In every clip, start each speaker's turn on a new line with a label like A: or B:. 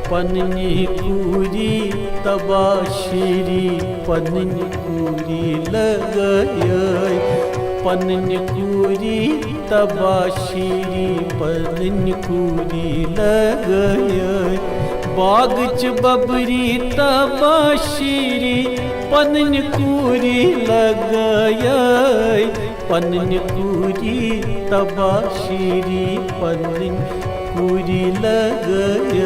A: पन्नी कूरी तबाशीरी पन्नी कूरी लगय पन्नी कूरी तबाशीरी पन्नी कूरी लगय बागच बबरी तबाशीरी पन्नी कूरी लगय पन्नी कूरी तबाशीरी पन्नी कूरी लगय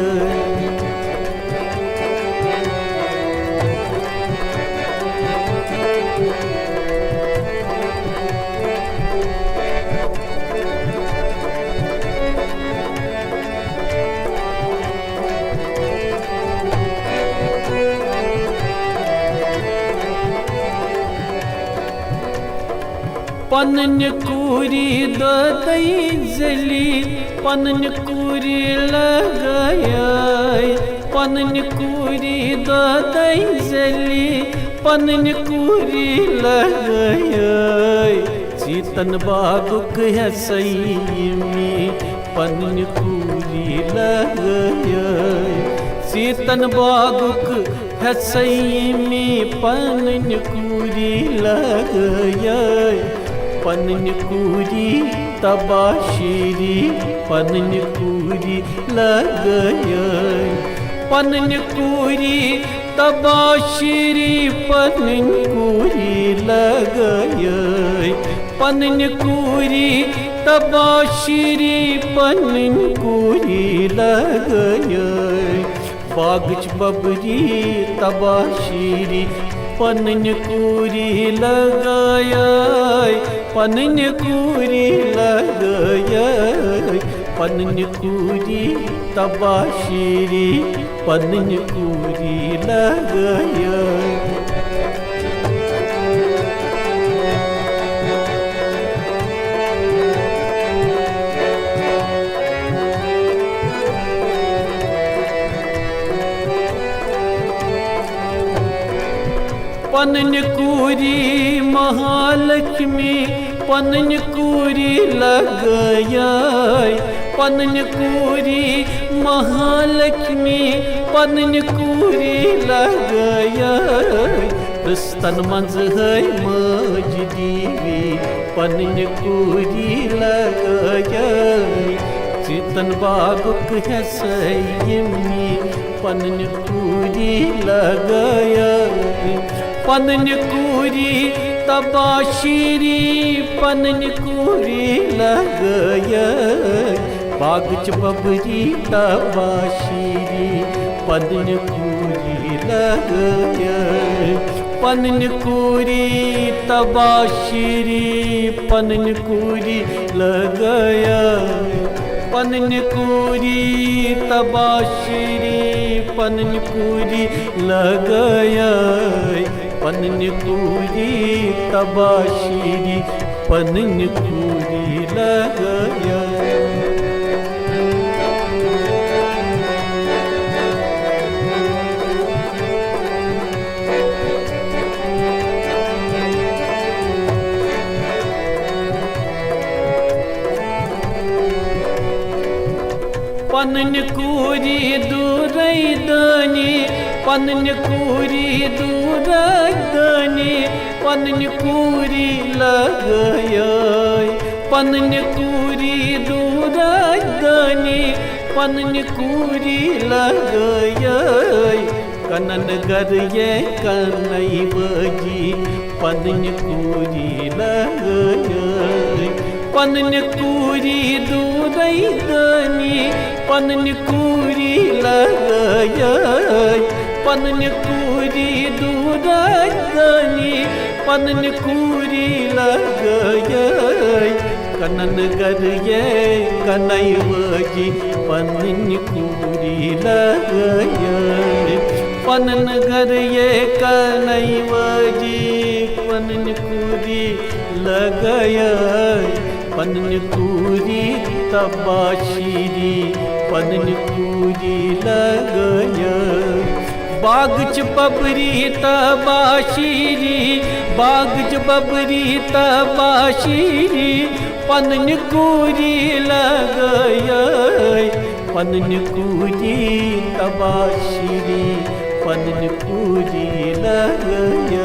A: पन्नी कूरी दई जली पन्नी कूरी लगय पन्नी कूरी दई जली पन्नी कूरी लगय चीतन बागुक है सही में पन्नी कूरी लगय चीतन बागुक है सही में पन्नी कूरी लगय पन्नी कूरी तबाशीरी पन्नी कूरी लगय पन्नी कूरी तबाशीरी पन्नी कूरी लगय पन्नी कूरी तबाशीरी पन्नी कूरी लगय बागच बबरी तबाशीरी पन्नी कूरी लगय पन्नी कूरी लगय पन्नी कूरी तबाशीरी पन्नी कूरी लगय पन्नी कूरी महालक्ष्मी पन्नी कूरी लगय पन्नी कूरी महालक्ष्मी पन्नी कूरी लगय स्तन मंज है मज दीवी पन्नी कूरी लगय चीतन बागुक है सयमी पन्नी कूरी लगय पन्नी कूरी तबाशीरी पन्नी कूरी लगय बागच बबरी तबाशीरी पन्नी कूरी लगय पन्नी कूरी तबाशीरी पन्नी कूरी लगय पन्नी कूरी तबाशीरी पन्नी कूरी लगय पन्नी कूरी तबाशीरी पन्नी कूरी लगय पन्नी कूरी दूरई दनी पन्नी कूरी दूरई दनी पन्नी कूरी लगय पन्नी कूरी दूरई दनी पन्नी कूरी लगय कनन गरिए कनई बजी पन्नी कूरी लगय पन्नी कूरी दूरई दनी पन्नी कूरी लगय पन्नी कूरी दूरई दनी पन्नी कूरी लगय कनन गरिए कनई बजी पन्नी कूरी लगय पनन गरिए कनई बजी पन्नी कूरी लगय पन्नी कूरी तबाशीरी पन्नी कूरी लगय बागच बबरी तबाशीरी बागच बबरी तबाशीरी पन्नी कूरी लगय पन्न कूरी तबाशिरी पन्न कूरी लगय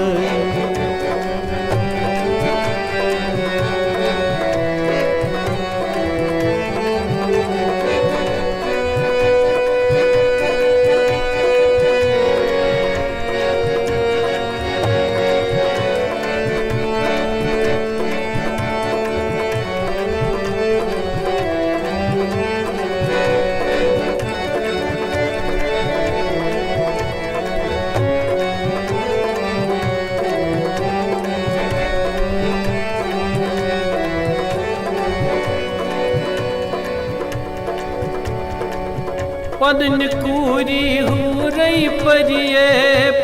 A: पन्न कूरी हुरई परिये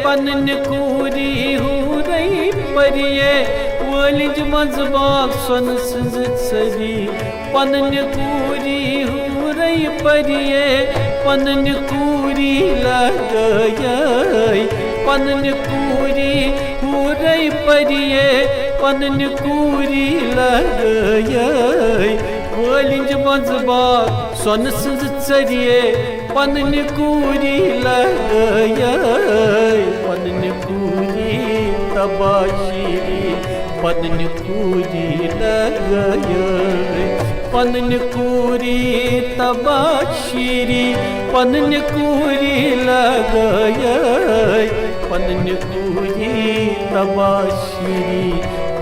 A: पन्न कूरी हुरई परिये वलिज मजबाग सन सज सरी पन्न कूरी हुरई परिये पन्न कूरी लगय पन्न कूरी हुरई परिये पन्न कूरी लगय वलिज मजबाग सन सज सरिये पन्न कूरी लगय पन्न कूरी तबाशिरी पन्न कूरी लगय पन्न कूरी तबाशिरी पन्न कूरी लगय पन्न कूरी तबाशिरी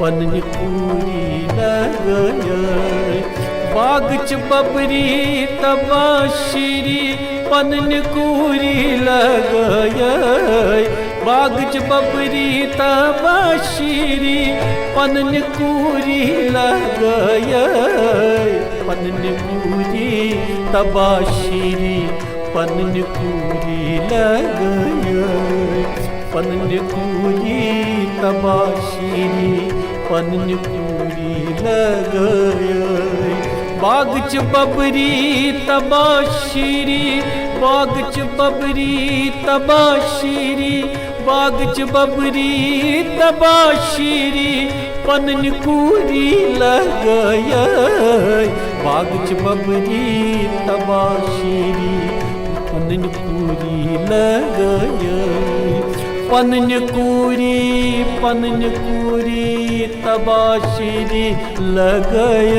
A: पन्न कूरी लगय बागच बबरी तबाशिरी पन्न कूरी लगय बागच बबरी तबाशिरी पन्न कूरी लगय पन्न कूरी तबाशिरी पन्न कूरी लगय पन्न कूरी तबाशिरी पन्न कूरी लगय बागच बबरी तबाशिरी बागच बबरी तबाशिरी बागच बबरी तबाशिरी पन्न कूरी लगय बागच बबरी तबाशिरी पन्न कूरी लगय पन्न कूरी तबाशिरी लगय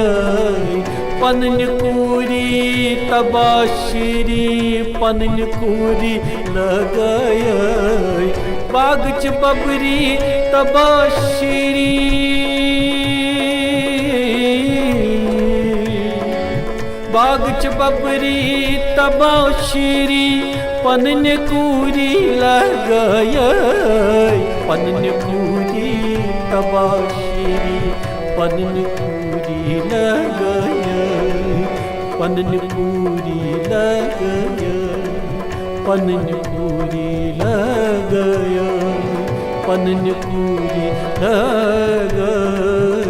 A: पन्न कूरी तबाशिरी पन्न कूरी लगय बागच बबरी तबाशिरी बागच बबरी तबाशिरी पन्न कूरी लगय पन्न कूरी तबाशिरी पन्न कूरी लगय पन्न कूरी लगय पन्न कूरी लगय पन्न कूरी लगय।